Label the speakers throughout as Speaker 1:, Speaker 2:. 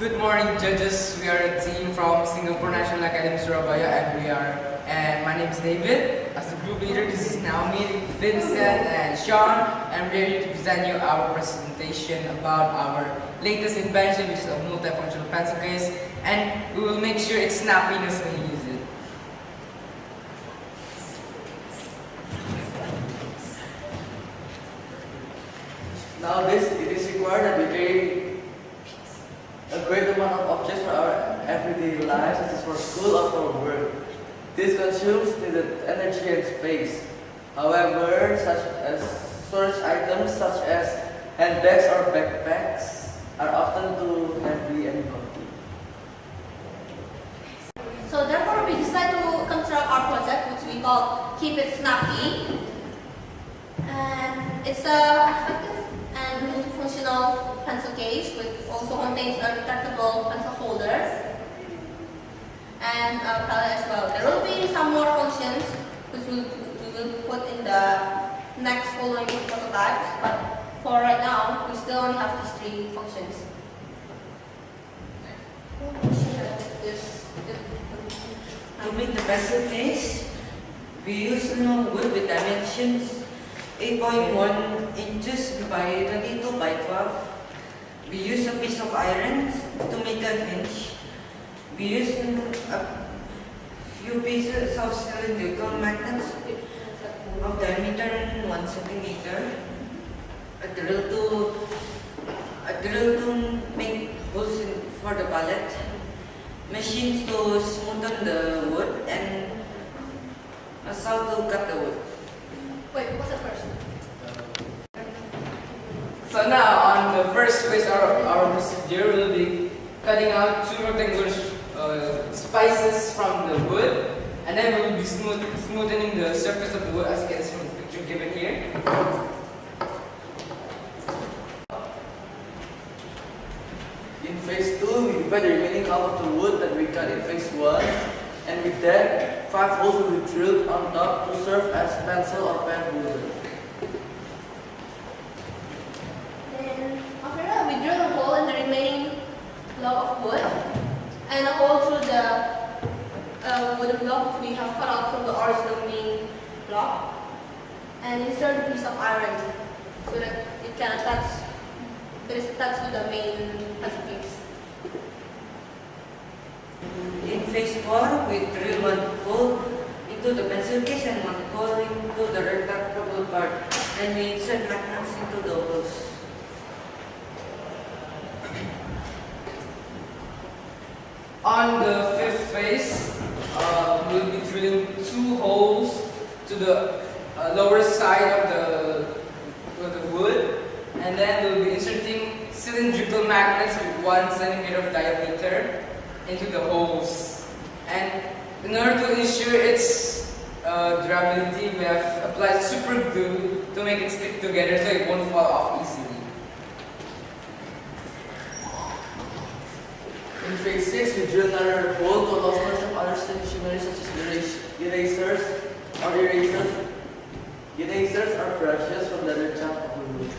Speaker 1: Good morning, judges. We are a team from Singapore National Academy, Surabaya, and my name is David. As the group leader, this is Naomi, Vincent, and Sean, and we are here to present you our presentation about our latest invention, which is a multifunctional pencil case, and we will make sure it's snappiness when you use it.
Speaker 2: Nowadays, it is required that we carry a great amount of objects for our everyday lives, such as for school or for work. This consumes needed energy and space. However, such as storage items such as handbags or backpacks are often too heavy and bulky.
Speaker 3: So therefore, we decided to construct our project, which we call Keep It Snappy. And it's a effective and multifunctional pencil case, which also contains a retractable pencil holder and a palette as well. There will be some more functions which we will put in the next following prototypes, but for right now, we still only have these three functions.
Speaker 4: To make the pencil case, we use wood with dimensions 8.1 inches by 22 by 12. We use a piece of iron to make a hinge. We use a few pieces of cylindrical magnets of diameter 1 centimeter. A drill to make holes for the palette. Machines to smoothen the wood, and a saw to cut the wood.
Speaker 3: Wait, what's the first?
Speaker 1: So now, on the first phase of our procedure, we'll be cutting out two rectangular slices from the wood, and then we'll be smoothing the surface of the wood, as you can see from the picture given here.
Speaker 2: In phase 2, we divide the remaining half of the wood that we cut in phase 1, and with that, 5 holes will be drilled on top to serve as pencil or pen holder.
Speaker 3: Then after that, we drill a hole in the remaining block of wood and a hole through the wooden block which we have cut out from the original main block, and insert a piece of iron so that it can attach. It is attached to the main pencil case.
Speaker 4: In phase 4, we drill one hole into the pencil case and one hole into the retractable part, and we insert magnets into the holes.
Speaker 1: On the fifth phase, we'll be drilling 2 holes to the lower side of the wood, and then we'll be inserting cylindrical magnets with 1 centimeter of diameter into the holes. And in order to ensure its durability, we have applied super glue to make it stick together so it won't fall off easily.
Speaker 2: In phase 6, we drill another hole to allow storage of other stationery such as erasers or brushes from the other chunk of the wood.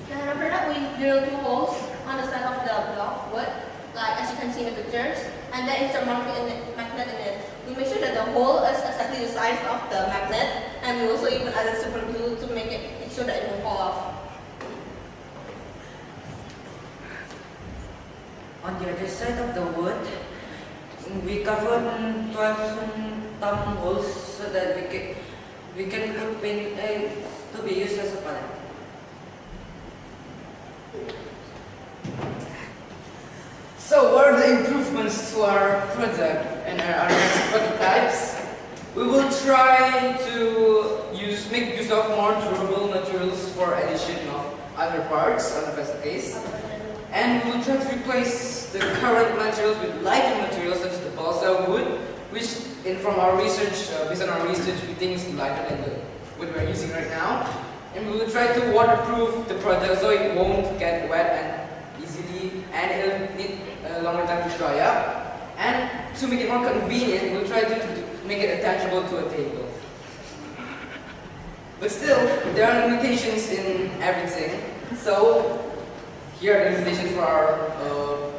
Speaker 3: Then after that, we drill 2 holes on the side of the block of wood, like as you can see in the pictures, and then insert magnet in it. We make sure that the hole is exactly the size of the magnet, and we also even added super glue to make sure that it won't fall off.
Speaker 4: On the other side of the wood, we covered 12 thumb holes so that we can put paint to be used as a palette.
Speaker 1: So what are the improvements to our product and our next prototypes? We will try to make use of more durable materials for addition of other parts on the pencil case. And we will try to replace the current materials with lighter materials such as the balsa wood, which from our research, based on our research, we think is lighter than the wood we're using right now. And we will try to waterproof the product so it won't get wet and easily, and it will need a longer time to dry up. And to make it more convenient, we'll try to make it attachable to a table. But still, there are limitations in everything. So Here, the limitation for our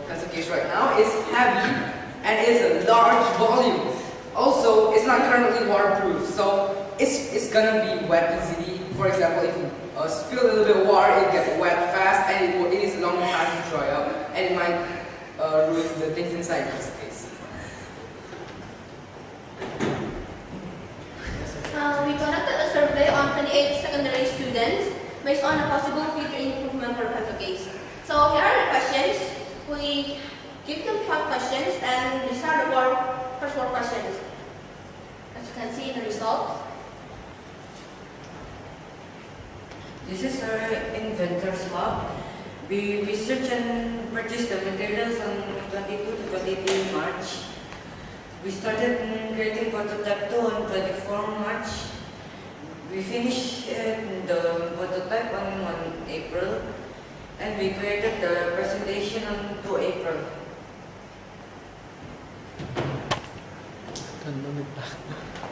Speaker 1: pencil case right now is heavy and is a large volume. Also, it's not currently waterproof, so it's gonna be wet easily. For example, if you spill a little bit of water, it gets wet fast, and it is a long time to dry up, and it might ruin the things inside this case.
Speaker 3: We conducted a survey on 28 secondary students based on a possible future improvement for pencil case. So here are the questions. We give them 5 questions, and these are the first 4 questions. As you can see in the results.
Speaker 4: This is our inventor's lab. We research and purchase the materials on 22 to 23 March. We started creating prototype 2 on 24 March. We finished the prototype on 1 April, and we created the presentation on 2 April.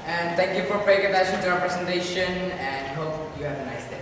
Speaker 1: And thank you for paying attention to our presentation, and hope you have a nice day.